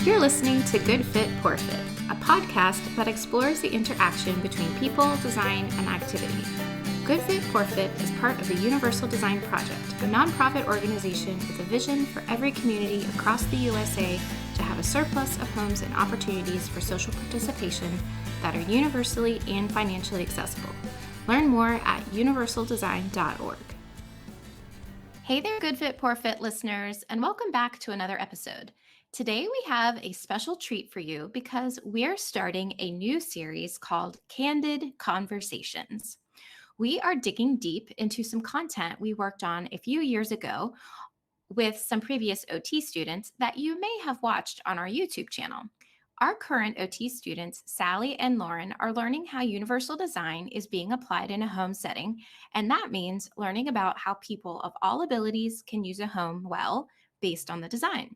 You're listening to Good Fit, Poor Fit, a podcast that explores the interaction between people, design, and activity. Good Fit, Poor Fit is part of the Universal Design Project, a nonprofit organization with a vision for every community across the USA to have a surplus of homes and opportunities for social participation that are universally and financially accessible. Learn more at universaldesign.org. Hey there, Good Fit, Poor Fit listeners, and welcome back to another episode. Today we have a special treat for you because we're starting a new series called Candid Conversations. We are digging deep into some content we worked on a few years ago with some previous OT students that you may have watched on our YouTube channel. Our current OT students, Sally and Lauren, are learning how universal design is being applied in a home setting, and that means learning about how people of all abilities can use a home well based on the design.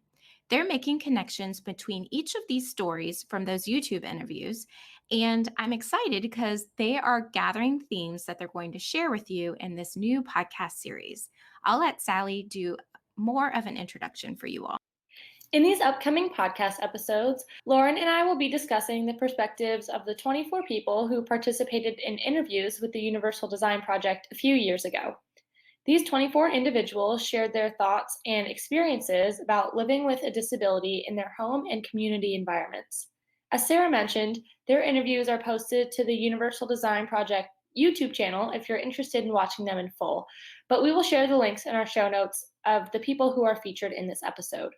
They're making connections between each of these stories from those YouTube interviews, and I'm excited because they are gathering themes that they're going to share with you in this new podcast series. I'll let Sally do more of an introduction for you all. In these upcoming podcast episodes, Lauren and I will be discussing the perspectives of the 24 people who participated in interviews with the Universal Design Project a few years ago. These 24 individuals shared their thoughts and experiences about living with a disability in their home and community environments. As Sarah mentioned, their interviews are posted to the Universal Design Project YouTube channel if you're interested in watching them in full, but we will share the links in our show notes of the people who are featured in this episode.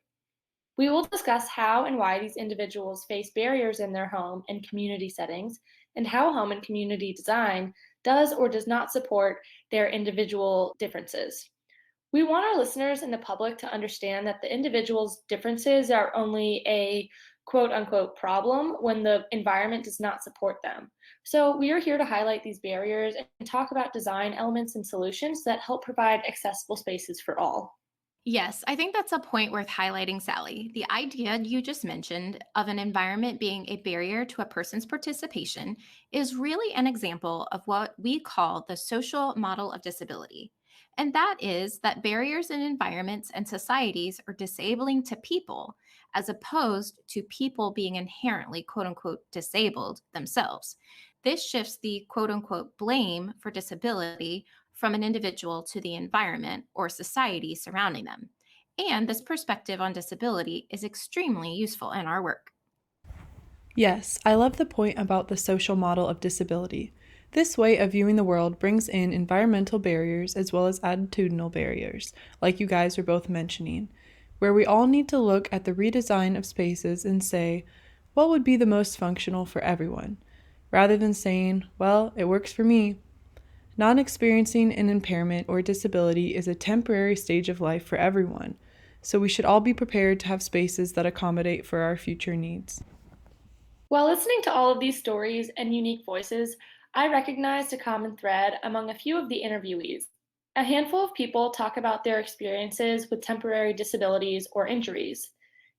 We will discuss how and why these individuals face barriers in their home and community settings, and how home and community design does or does not support their individual differences. We want our listeners and the public to understand that the individuals' differences are only a quote unquote problem when the environment does not support them. So we are here to highlight these barriers and talk about design elements and solutions that help provide accessible spaces for all. Yes, I think that's a point worth highlighting, Sally. The idea you just mentioned of an environment being a barrier to a person's participation is really an example of what we call the social model of disability. And that is that barriers in environments and societies are disabling to people as opposed to people being inherently, quote unquote, disabled themselves. This shifts the quote unquote blame for disability from an individual to the environment or society surrounding them. And this perspective on disability is extremely useful in our work. Yes, I love the point about the social model of disability. This way of viewing the world brings in environmental barriers as well as attitudinal barriers, like you guys were both mentioning, where we all need to look at the redesign of spaces and say, what would be the most functional for everyone, rather than saying, well, it works for me. Not experiencing an impairment or disability is a temporary stage of life for everyone, so we should all be prepared to have spaces that accommodate for our future needs. While listening to all of these stories and unique voices, I recognized a common thread among a few of the interviewees. A handful of people talk about their experiences with temporary disabilities or injuries.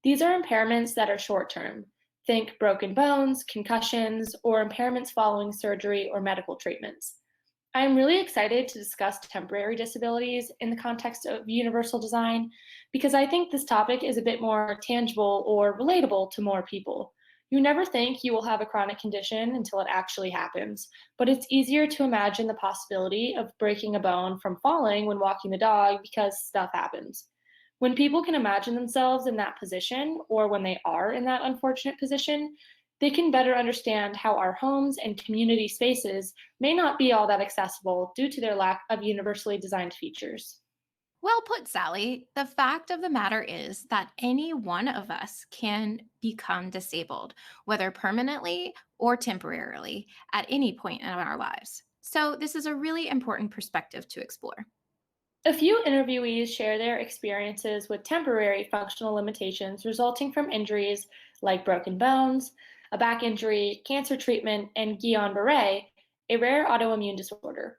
These are impairments that are short-term. Think broken bones, concussions, or impairments following surgery or medical treatments. I'm really excited to discuss temporary disabilities in the context of universal design because I think this topic is a bit more tangible or relatable to more people. You never think you will have a chronic condition until it actually happens, but it's easier to imagine the possibility of breaking a bone from falling when walking the dog because stuff happens. When people can imagine themselves in that position, or when they are in that unfortunate position, they can better understand how our homes and community spaces may not be all that accessible due to their lack of universally designed features. Well put, Sally. The fact of the matter is that any one of us can become disabled, whether permanently or temporarily, at any point in our lives. So, this is a really important perspective to explore. A few interviewees share their experiences with temporary functional limitations resulting from injuries like broken bones, a back injury, cancer treatment, and Guillain-Barré, a rare autoimmune disorder.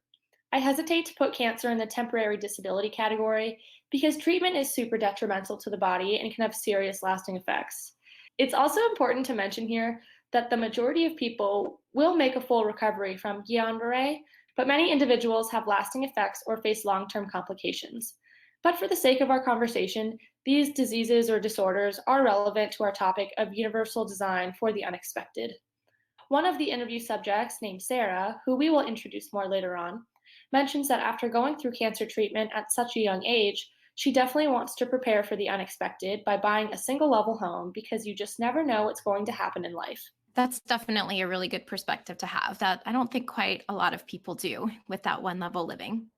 I hesitate to put cancer in the temporary disability category because treatment is super detrimental to the body and can have serious lasting effects. It's also important to mention here that the majority of people will make a full recovery from Guillain-Barré, but many individuals have lasting effects or face long-term complications. But for the sake of our conversation, these diseases or disorders are relevant to our topic of universal design for the unexpected. One of the interview subjects, named Sarah, who we will introduce more later on, mentions that after going through cancer treatment at such a young age, she definitely wants to prepare for the unexpected by buying a single level home because you just never know what's going to happen in life. That's definitely a really good perspective to have that I don't think quite a lot of people do with that one level living.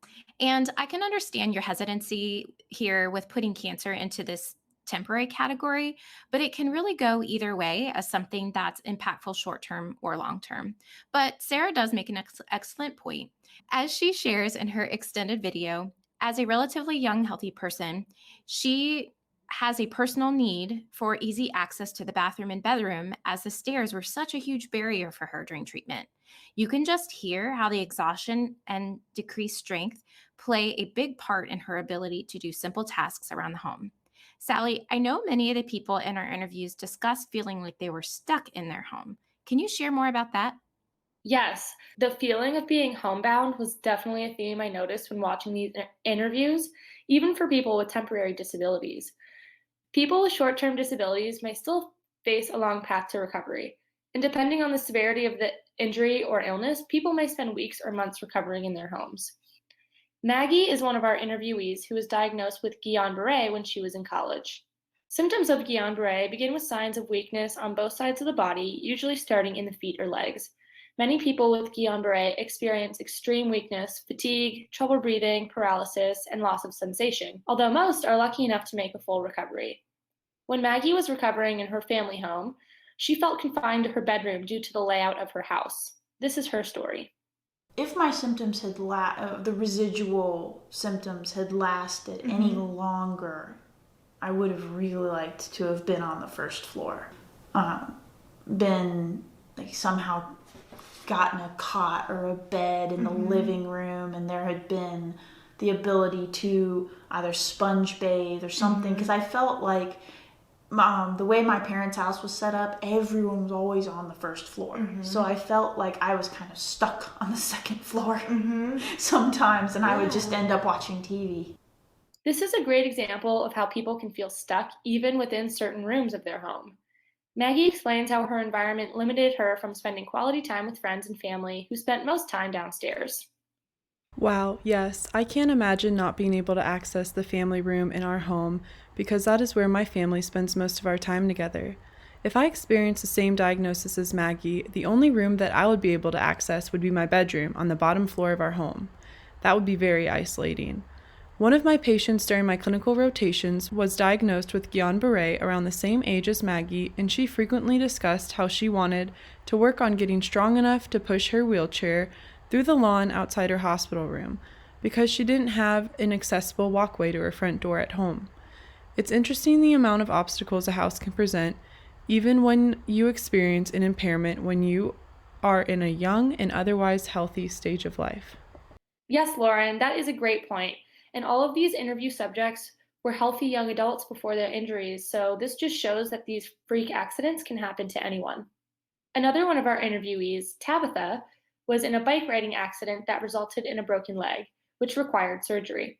And I can understand your hesitancy here with putting cancer into this temporary category, but it can really go either way as something that's impactful short term or long term. But Sarah does make an excellent point. As she shares in her extended video, as a relatively young, healthy person, she has a personal need for easy access to the bathroom and bedroom, as the stairs were such a huge barrier for her during treatment. You can just hear how the exhaustion and decreased strength play a big part in her ability to do simple tasks around the home. Sally, I know many of the people in our interviews discussed feeling like they were stuck in their home. Can you share more about that? Yes, the feeling of being homebound was definitely a theme I noticed when watching these interviews, even for people with temporary disabilities. People with short term disabilities may still face a long path to recovery, and depending on the severity of the injury or illness, people may spend weeks or months recovering in their homes. Maggie is one of our interviewees who was diagnosed with Guillain Barre when she was in college. Symptoms of Guillain Barre begin with signs of weakness on both sides of the body, usually starting in the feet or legs. Many people with Guillain Barre experience extreme weakness, fatigue, trouble breathing, paralysis, and loss of sensation, although most are lucky enough to make a full recovery. When Maggie was recovering in her family home, she felt confined to her bedroom due to the layout of her house. This is her story. If my symptoms had the residual symptoms had lasted any longer, I would have really liked to have been on the first floor. Been like somehow gotten a cot or a bed in the living room, and there had been the ability to either sponge bathe or something, because I felt like the way my parents' house was set up, everyone was always on the first floor. So I felt like I was kind of stuck on the second floor sometimes, and I would just end up watching TV. This is a great example of how people can feel stuck even within certain rooms of their home. Maggie explains how her environment limited her from spending quality time with friends and family who spent most time downstairs. Wow, yes, I can't imagine not being able to access the family room in our home because that is where my family spends most of our time together. If I experienced the same diagnosis as Maggie, the only room that I would be able to access would be my bedroom on the bottom floor of our home. That would be very isolating. One of my patients during my clinical rotations was diagnosed with Guillain-Barré around the same age as Maggie, and she frequently discussed how she wanted to work on getting strong enough to push her wheelchair through the lawn outside her hospital room because she didn't have an accessible walkway to her front door at home. It's interesting the amount of obstacles a house can present, even when you experience an impairment when you are in a young and otherwise healthy stage of life. Yes, Lauren, that is a great point. And all of these interview subjects were healthy young adults before their injuries, so this just shows that these freak accidents can happen to anyone. Another one of our interviewees, Tabitha, was in a bike riding accident that resulted in a broken leg, which required surgery.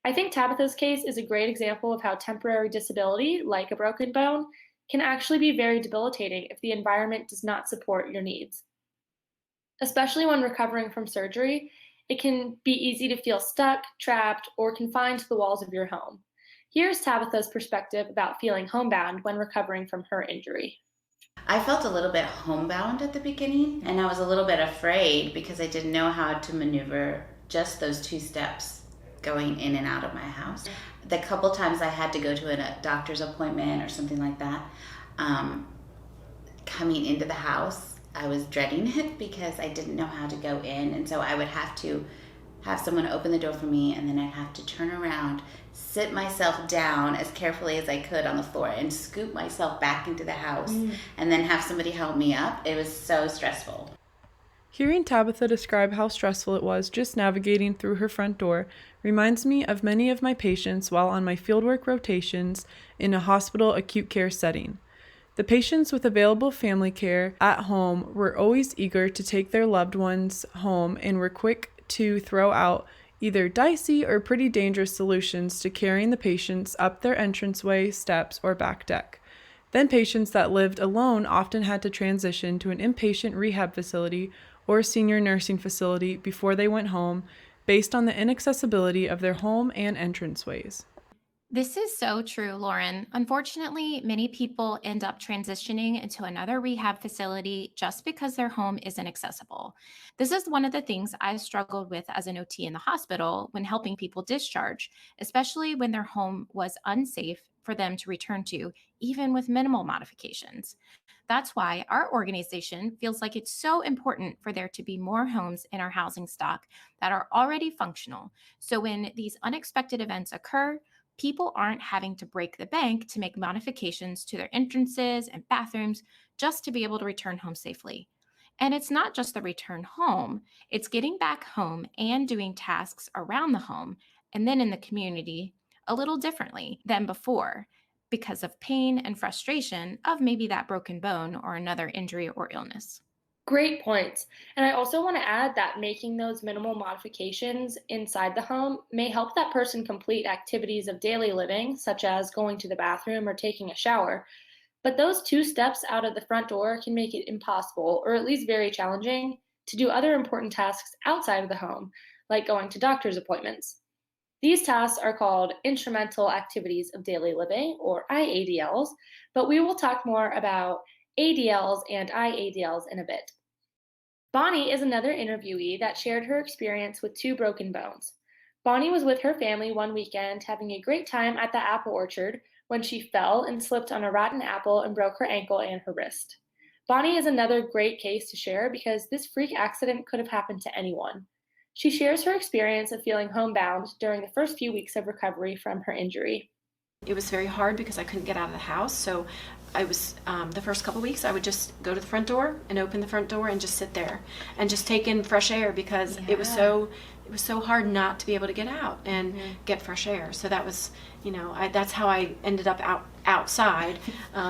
I think Tabitha's case is a great example of how temporary disability, like a broken bone, can actually be very debilitating if the environment does not support your needs. Especially when recovering from surgery, it can be easy to feel stuck, trapped, or confined to the walls of your home. Here's Tabitha's perspective about feeling homebound when recovering from her injury. I felt a little bit homebound at the beginning, and I was a little bit afraid because I didn't know how to maneuver just those 2 steps going in and out of my house. The couple times I had to go to a doctor's appointment or something like that, coming into the house, I was dreading it because I didn't know how to go in, and so I would have to have someone open the door for me, and then I'd have to turn around, sit myself down as carefully as I could on the floor, and scoop myself back into the house, and then have somebody help me up. It was so stressful. Hearing Tabitha describe how stressful it was just navigating through her front door reminds me of many of my patients while on my fieldwork rotations in a hospital acute care setting. The patients with available family care at home were always eager to take their loved ones home and were quick to throw out either dicey or pretty dangerous solutions to carrying the patients up their entranceway, steps, or back deck. Then patients that lived alone often had to transition to an inpatient rehab facility or senior nursing facility before they went home, based on the inaccessibility of their home and entranceways. This is so true, Lauren. Unfortunately, many people end up transitioning into another rehab facility just because their home isn't accessible. This is one of the things I struggled with as an OT in the hospital when helping people discharge, especially when their home was unsafe for them to return to, even with minimal modifications. That's why our organization feels like it's so important for there to be more homes in our housing stock that are already functional. So when these unexpected events occur, people aren't having to break the bank to make modifications to their entrances and bathrooms just to be able to return home safely. And it's not just the return home, it's getting back home and doing tasks around the home and then in the community a little differently than before because of pain and frustration of maybe that broken bone or another injury or illness. Great points. And I also want to add that making those minimal modifications inside the home may help that person complete activities of daily living, such as going to the bathroom or taking a shower. But those two steps out of the front door can make it impossible, or at least very challenging, to do other important tasks outside of the home, like going to doctor's appointments. These tasks are called instrumental activities of daily living, or IADLs, but we will talk more about ADLs and IADLs in a bit. Bonnie is another interviewee that shared her experience with two broken bones. Bonnie was with her family one weekend having a great time at the apple orchard when she fell and slipped on a rotten apple and broke her ankle and her wrist. Bonnie is another great case to share because this freak accident could have happened to anyone. She shares her experience of feeling homebound during the first few weeks of recovery from her injury. It was very hard because I couldn't get out of the house, so I was the first couple weeks I would just go to the front door and open the front door and just sit there and just take in fresh air because it was so hard not to be able to get out and get fresh air. So that was, that's how I ended up outside,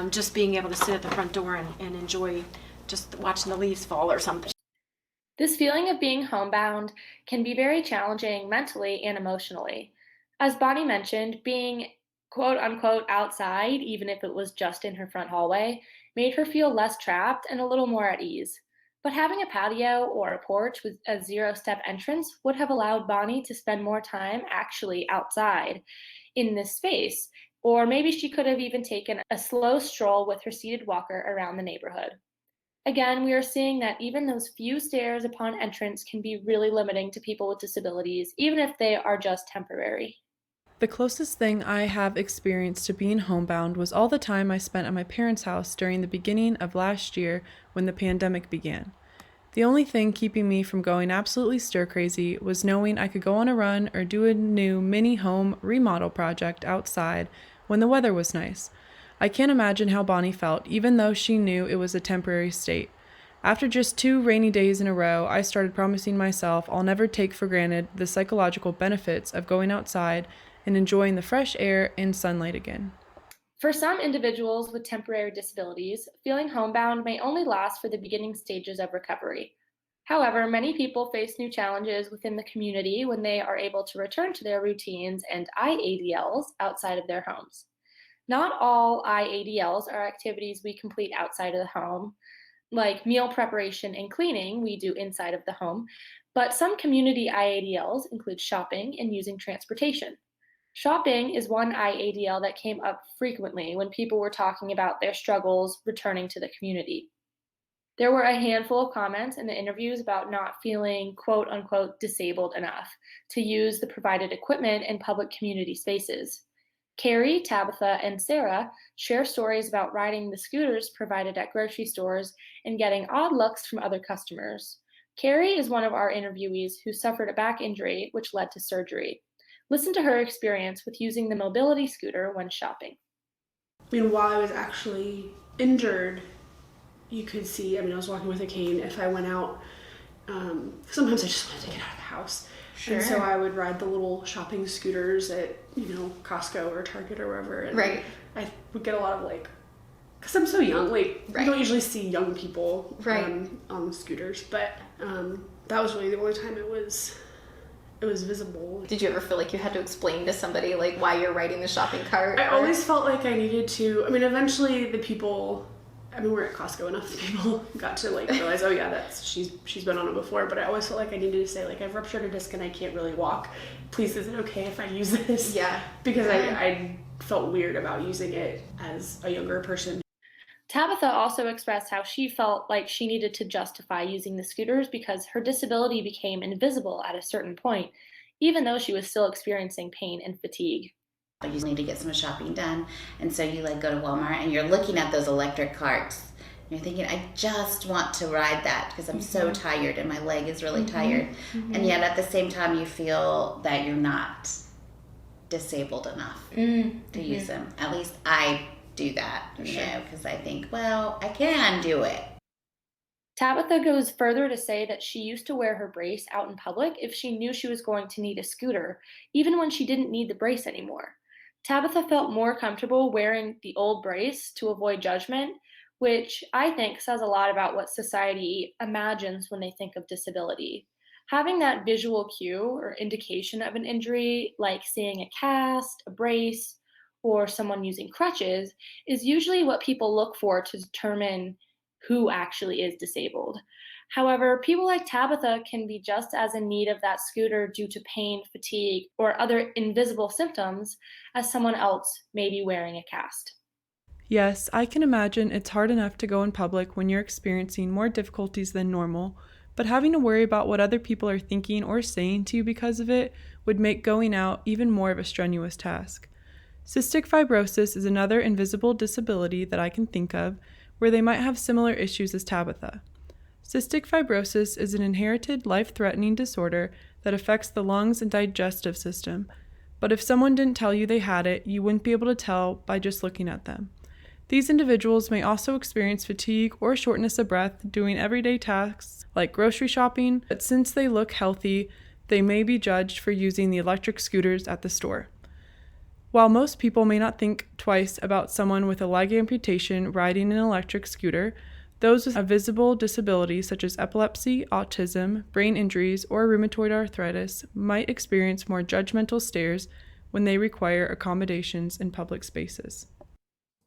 just being able to sit at the front door and enjoy just watching the leaves fall or something. This feeling of being homebound can be very challenging mentally and emotionally. As Bonnie mentioned, being quote unquote outside, even if it was just in her front hallway, made her feel less trapped and a little more at ease. But having a patio or a porch with a 0-step entrance would have allowed Bonnie to spend more time actually outside in this space. Or maybe she could have even taken a slow stroll with her seated walker around the neighborhood. Again, we are seeing that even those few stairs upon entrance can be really limiting to people with disabilities, even if they are just temporary. The closest thing I have experienced to being homebound was all the time I spent at my parents' house during the beginning of last year when the pandemic began. The only thing keeping me from going absolutely stir-crazy was knowing I could go on a run or do a new mini home remodel project outside when the weather was nice. I can't imagine how Bonnie felt, even though she knew it was a temporary state. After just 2 rainy days in a row, I started promising myself I'll never take for granted the psychological benefits of going outside and enjoying the fresh air and sunlight again. For some individuals with temporary disabilities, feeling homebound may only last for the beginning stages of recovery. However, many people face new challenges within the community when they are able to return to their routines and IADLs outside of their homes. Not all IADLs are activities we complete outside of the home, like meal preparation and cleaning we do inside of the home, but some community IADLs include shopping and using transportation. Shopping is one IADL that came up frequently when people were talking about their struggles returning to the community. There were a handful of comments in the interviews about not feeling quote unquote disabled enough to use the provided equipment in public community spaces. Carrie, Tabitha, and Sarah share stories about riding the scooters provided at grocery stores and getting odd looks from other customers. Carrie is one of our interviewees who suffered a back injury which led to surgery. Listen to her experience with using the mobility scooter when shopping. While I was actually injured, you could see, I was walking with a cane. If I went out, sometimes I just wanted to get out of the house. Sure. And so I would ride the little shopping scooters at, Costco or Target or wherever. And right. I would get a lot of because I'm so young, right. You don't usually see young people on the scooters. But that was really the only time it was it was visible. Did you ever feel like you had to explain to somebody like why you're riding the shopping cart? I always felt like I needed to. I mean, eventually the people. I mean, we're at Costco enough. People got to like realize, oh yeah, that's she's been on it before. But I always felt like I needed to say like, I've ruptured a disc and I can't really walk. Please, is it okay if I use this? Yeah. Because I felt weird about using it as a younger person. Tabitha also expressed how she felt like she needed to justify using the scooters because her disability became invisible at a certain point, even though she was still experiencing pain and fatigue. You need to get some shopping done, and so you like go to Walmart and you're looking at those electric carts. And you're thinking, I just want to ride that because I'm so tired and my leg is really tired. And yet at the same time you feel that you're not disabled enough to use them. At least I do that, you know, because I think, well, I can do it. Tabitha goes further to say that she used to wear her brace out in public if she knew she was going to need a scooter, even when she didn't need the brace anymore. Tabitha felt more comfortable wearing the old brace to avoid judgment, which I think says a lot about what society imagines when they think of disability. Having that visual cue or indication of an injury, like seeing a cast, a brace, or someone using crutches, is usually what people look for to determine who actually is disabled. However, people like Tabitha can be just as in need of that scooter due to pain, fatigue, or other invisible symptoms as someone else may be wearing a cast. Yes, I can imagine it's hard enough to go in public when you're experiencing more difficulties than normal, but having to worry about what other people are thinking or saying to you because of it would make going out even more of a strenuous task. Cystic fibrosis is another invisible disability that I can think of where they might have similar issues as Tabitha. Cystic fibrosis is an inherited life-threatening disorder that affects the lungs and digestive system, but if someone didn't tell you they had it, you wouldn't be able to tell by just looking at them. These individuals may also experience fatigue or shortness of breath doing everyday tasks like grocery shopping, but since they look healthy, they may be judged for using the electric scooters at the store. While most people may not think twice about someone with a leg amputation riding an electric scooter, those with a visible disability such as epilepsy, autism, brain injuries, or rheumatoid arthritis might experience more judgmental stares when they require accommodations in public spaces.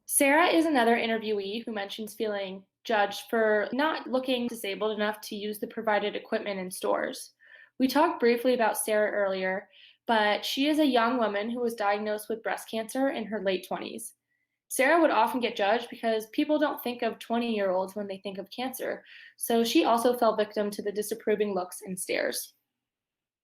Sarah is another interviewee who mentions feeling judged for not looking disabled enough to use the provided equipment in stores. We talked briefly about Sarah earlier, but she is a young woman who was diagnosed with breast cancer in her late 20s. Sarah would often get judged because people don't think of 20-year-olds when they think of cancer, so she also fell victim to the disapproving looks and stares.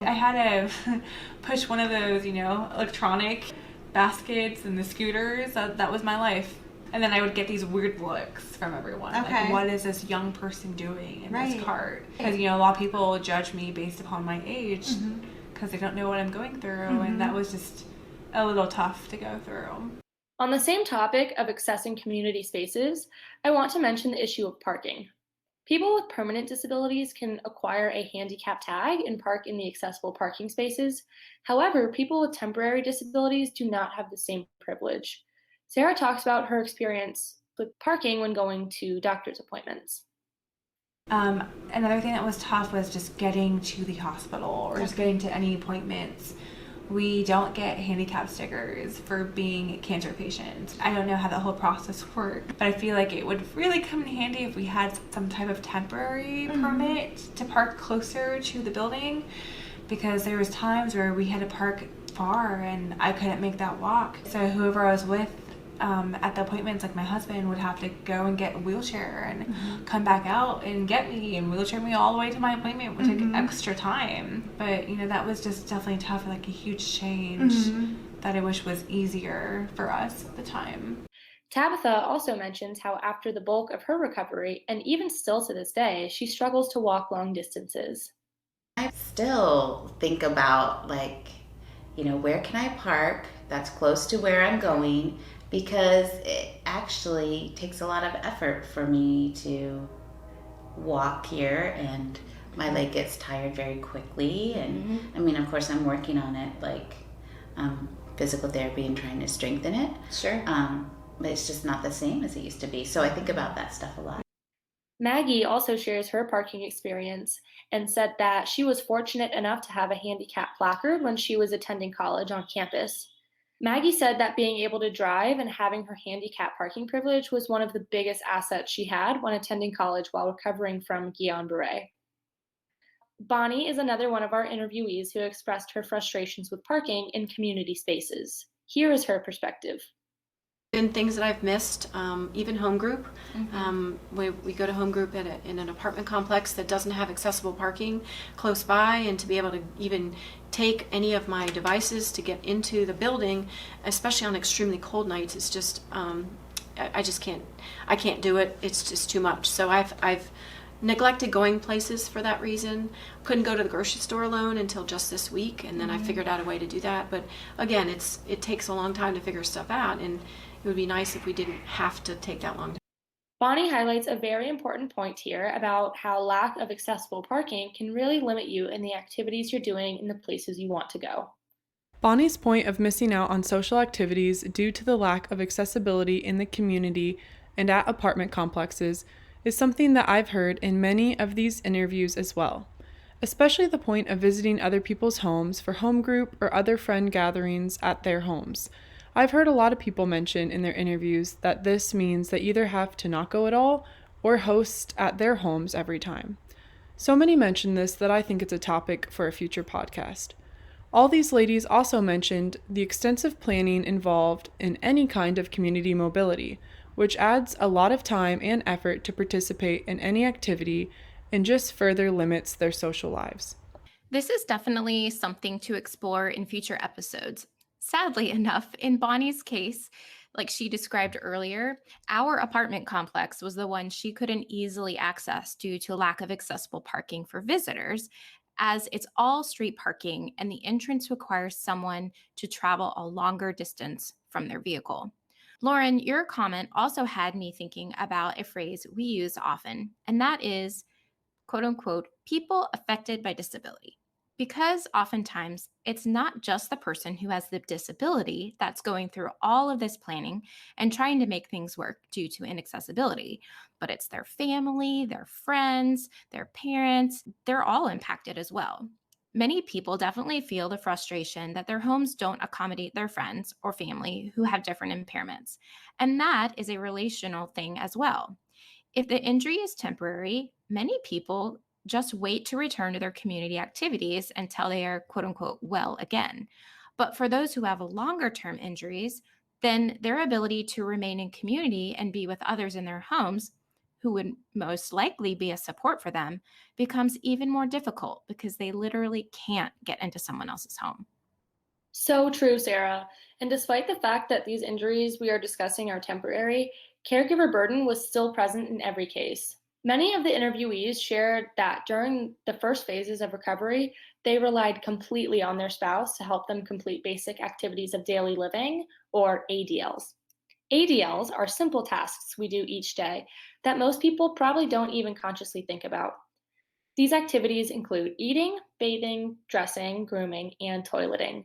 I had to push one of those, electronic baskets and the scooters. That was my life. And then I would get these weird looks from everyone. Okay. Like, what is this young person doing in this cart? Because, a lot of people judge me based upon my age because they don't know what I'm going through. And that was just a little tough to go through. On the same topic of accessing community spaces, I want to mention the issue of parking. People with permanent disabilities can acquire a handicap tag and park in the accessible parking spaces. However, people with temporary disabilities do not have the same privilege. Sarah talks about her experience with parking when going to doctor's appointments. Another thing that was tough was just getting to the hospital or just getting to any appointments. We don't get handicap stickers for being cancer patients. I don't know how the whole process works, but I feel like it would really come in handy if we had some type of temporary permit to park closer to the building, because there was times where we had to park far and I couldn't make that walk. So whoever I was with at the appointments, like my husband, would have to go and get a wheelchair and come back out and get me and wheelchair me all the way to my appointment, which took extra time. But that was just definitely tough, like a huge change that I wish was easier for us at the time. Tabitha also mentions how after the bulk of her recovery, and even still to this day, she struggles to walk long distances. I still think about where can I park that's close to where I'm going, because it actually takes a lot of effort for me to walk here and my leg gets tired very quickly. And I mean, of course, I'm working on it, physical therapy and trying to strengthen it. Sure. But it's just not the same as it used to be. So I think about that stuff a lot. Maggie also shares her parking experience and said that she was fortunate enough to have a handicap placard when she was attending college on campus. Maggie said that being able to drive and having her handicap parking privilege was one of the biggest assets she had when attending college while recovering from Guillain-Barré. Bonnie is another one of our interviewees who expressed her frustrations with parking in community spaces. Here is her perspective. Been things that I've missed, even home group. We go to home group in an apartment complex that doesn't have accessible parking close by, and to be able to even take any of my devices to get into the building, especially on extremely cold nights, it's just I just can't do it. It's just too much. So I've neglected going places for that reason. Couldn't go to the grocery store alone until just this week, and then I figured out a way to do that. But again, it takes a long time to figure stuff out, and it would be nice if we didn't have to take that long. Bonnie highlights a very important point here about how lack of accessible parking can really limit you in the activities you're doing in the places you want to go. Bonnie's point of missing out on social activities due to the lack of accessibility in the community and at apartment complexes is something that I've heard in many of these interviews as well, especially the point of visiting other people's homes for home group or other friend gatherings at their homes. I've heard a lot of people mention in their interviews that this means they either have to not go at all or host at their homes every time. So many mention this that I think it's a topic for a future podcast. All these ladies also mentioned the extensive planning involved in any kind of community mobility, which adds a lot of time and effort to participate in any activity and just further limits their social lives. This is definitely something to explore in future episodes. Sadly enough, in Bonnie's case, like she described earlier, our apartment complex was the one she couldn't easily access due to lack of accessible parking for visitors, as it's all street parking and the entrance requires someone to travel a longer distance from their vehicle. Lauren, your comment also had me thinking about a phrase we use often, and that is, quote unquote, people affected by disability. Because oftentimes it's not just the person who has the disability that's going through all of this planning and trying to make things work due to inaccessibility, but it's their family, their friends, their parents. They're all impacted as well. Many people definitely feel the frustration that their homes don't accommodate their friends or family who have different impairments. And that is a relational thing as well. If the injury is temporary, many people just wait to return to their community activities until they are, quote unquote, well again. But for those who have longer term injuries, then their ability to remain in community and be with others in their homes, who would most likely be a support for them, becomes even more difficult because they literally can't get into someone else's home. So true, Sarah. And despite the fact that these injuries we are discussing are temporary, caregiver burden was still present in every case. Many of the interviewees shared that during the first phases of recovery, they relied completely on their spouse to help them complete basic activities of daily living, or ADLs. ADLs are simple tasks we do each day that most people probably don't even consciously think about. These activities include eating, bathing, dressing, grooming, and toileting.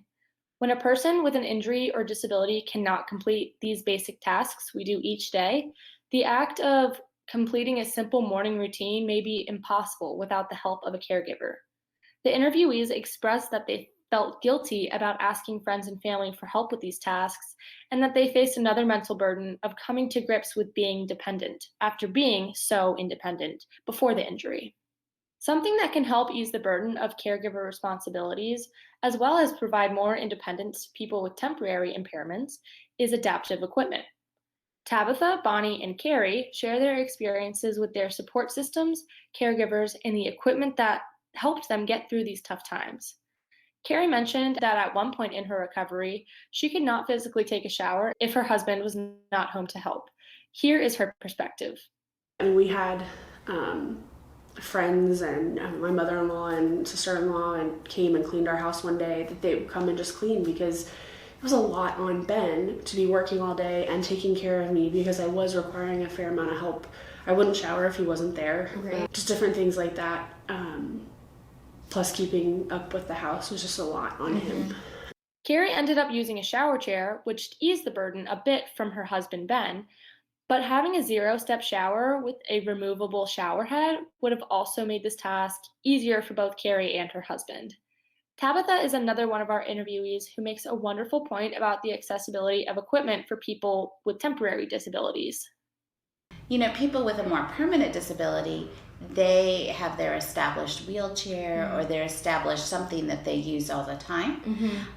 When a person with an injury or disability cannot complete these basic tasks we do each day, the act of completing a simple morning routine may be impossible without the help of a caregiver. The interviewees expressed that they felt guilty about asking friends and family for help with these tasks, and that they faced another mental burden of coming to grips with being dependent after being so independent before the injury. Something that can help ease the burden of caregiver responsibilities, as well as provide more independence to people with temporary impairments, is adaptive equipment. Tabitha, Bonnie, and Carrie share their experiences with their support systems, caregivers, and the equipment that helped them get through these tough times. Carrie mentioned that at one point in her recovery, she could not physically take a shower if her husband was not home to help. Here is her perspective. And we had friends and my mother-in-law and sister-in-law and came and cleaned our house one day, that they would come and just clean because it was a lot on Ben to be working all day and taking care of me because I was requiring a fair amount of help. I wouldn't shower if he wasn't there. Right. Just different things like that. Plus keeping up with the house was just a lot on him. Carrie ended up using a shower chair, which eased the burden a bit from her husband Ben, But having a zero-step shower with a removable shower head would have also made this task easier for both Carrie and her husband. Tabitha is another one of our interviewees who makes a wonderful point about the accessibility of equipment for people with temporary disabilities. People with a more permanent disability, they have their established wheelchair or their established something that they use all the time.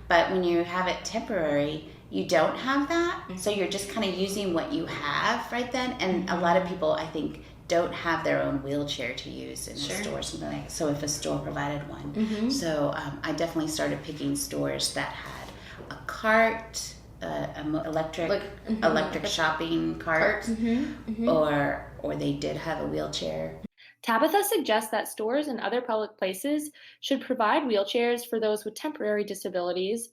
But when you have it temporary, you don't have that. So you're just kind of using what you have right then. And a lot of people, I think, don't have their own wheelchair to use in a store or something like that. So if a store provided one. So I definitely started picking stores that had a cart, electric shopping cart, or they did have a wheelchair. Tabitha suggests that stores and other public places should provide wheelchairs for those with temporary disabilities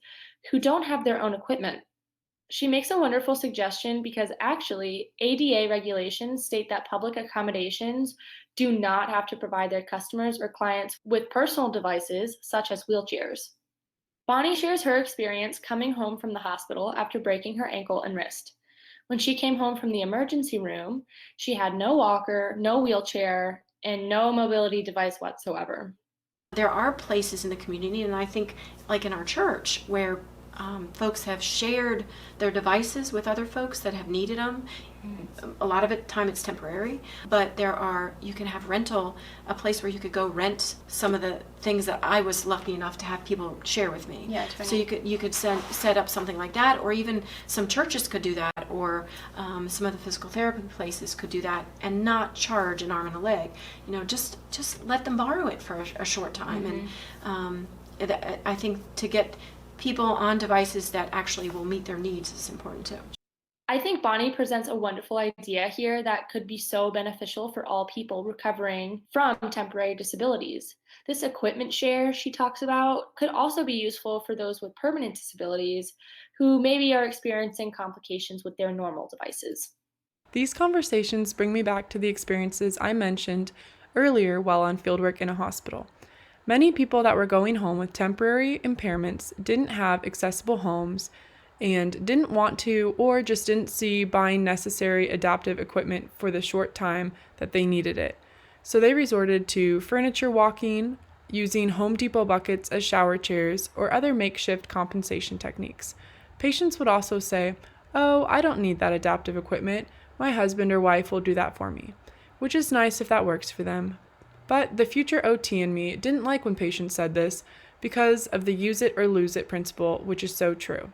who don't have their own equipment. She makes a wonderful suggestion because actually, ADA regulations state that public accommodations do not have to provide their customers or clients with personal devices such as wheelchairs. Bonnie shares her experience coming home from the hospital after breaking her ankle and wrist. When she came home from the emergency room, she had no walker, no wheelchair, and no mobility device whatsoever. There are places in the community, and I think like in our church, where folks have shared their devices with other folks that have needed them. A lot of the time it's temporary, but you can have a place where you could go rent some of the things that I was lucky enough to have people share with me. Yeah, totally. So you could set up something like that, or even some churches could do that, or some of the physical therapy places could do that and not charge an arm and a leg. Just let them borrow it for a short time. And I think to get people on devices that actually will meet their needs is important too. I think Bonnie presents a wonderful idea here that could be so beneficial for all people recovering from temporary disabilities. This equipment share she talks about could also be useful for those with permanent disabilities who maybe are experiencing complications with their normal devices. These conversations bring me back to the experiences I mentioned earlier while on fieldwork in a hospital. Many people that were going home with temporary impairments didn't have accessible homes and didn't want to, or just didn't see buying necessary adaptive equipment for the short time that they needed it. So they resorted to furniture walking, using Home Depot buckets as shower chairs, or other makeshift compensation techniques. Patients would also say, "Oh, I don't need that adaptive equipment. My husband or wife will do that for me," which is nice if that works for them. But the future OT in me didn't like when patients said this because of the use it or lose it principle, which is so true.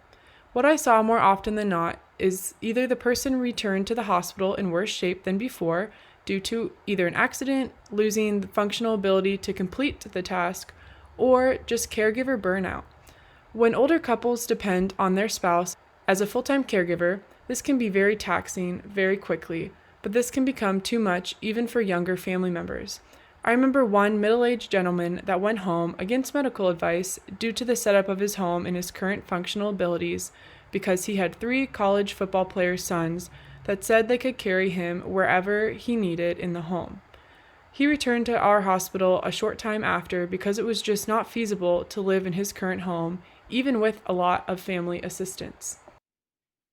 What I saw more often than not is either the person returned to the hospital in worse shape than before due to either an accident, losing the functional ability to complete the task, or just caregiver burnout. When older couples depend on their spouse as a full-time caregiver, this can be very taxing very quickly, but this can become too much even for younger family members. I remember one middle-aged gentleman that went home against medical advice due to the setup of his home and his current functional abilities because he had 3 college football players' sons that said they could carry him wherever he needed in the home. He returned to our hospital a short time after because it was just not feasible to live in his current home, even with a lot of family assistance.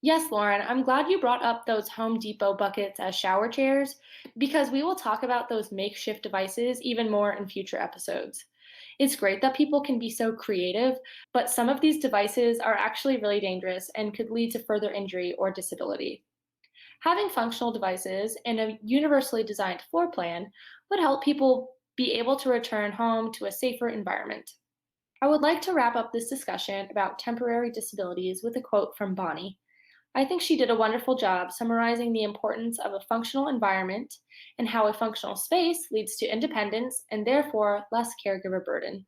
Yes, Lauren, I'm glad you brought up those Home Depot buckets as shower chairs because we will talk about those makeshift devices even more in future episodes. It's great that people can be so creative, but some of these devices are actually really dangerous and could lead to further injury or disability. Having functional devices and a universally designed floor plan would help people be able to return home to a safer environment. I would like to wrap up this discussion about temporary disabilities with a quote from Bonnie. I think she did a wonderful job summarizing the importance of a functional environment and how a functional space leads to independence and therefore less caregiver burden.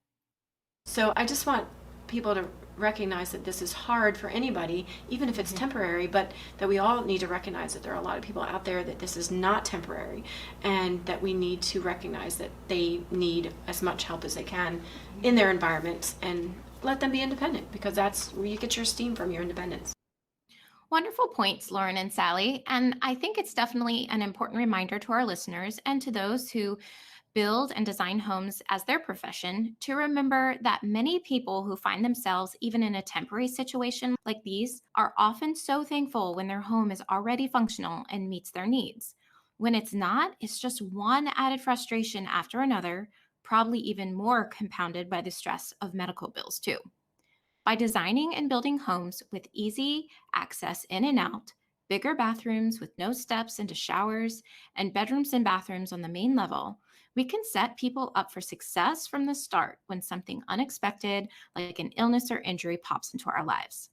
So I just want people to recognize that this is hard for anybody, even if it's temporary, but that we all need to recognize that there are a lot of people out there that this is not temporary, and that we need to recognize that they need as much help as they can in their environments and let them be independent, because that's where you get your esteem from, your independence. Wonderful points, Lauren and Sally. And I think it's definitely an important reminder to our listeners and to those who build and design homes as their profession to remember that many people who find themselves even in a temporary situation like these are often so thankful when their home is already functional and meets their needs. When it's not, it's just one added frustration after another, probably even more compounded by the stress of medical bills too. By designing and building homes with easy access in and out, bigger bathrooms with no steps into showers, and bedrooms and bathrooms on the main level, we can set people up for success from the start when something unexpected, like an illness or injury, pops into our lives.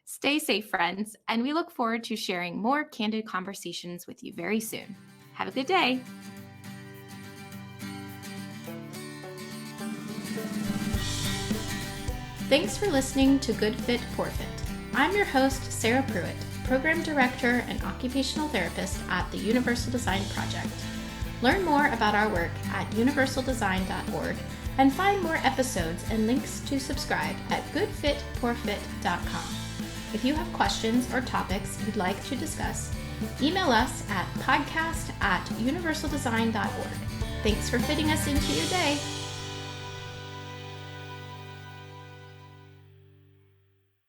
Stay safe, friends, and we look forward to sharing more candid conversations with you very soon. Have a good day. Thanks for listening to Good Fit, Poor Fit. I'm your host, Sarah Pruitt, Program Director and Occupational Therapist at the Universal Design Project. Learn more about our work at universaldesign.org and find more episodes and links to subscribe at goodfitpoorfit.com. If you have questions or topics you'd like to discuss, email us at podcast@universaldesign.org. Thanks for fitting us into your day.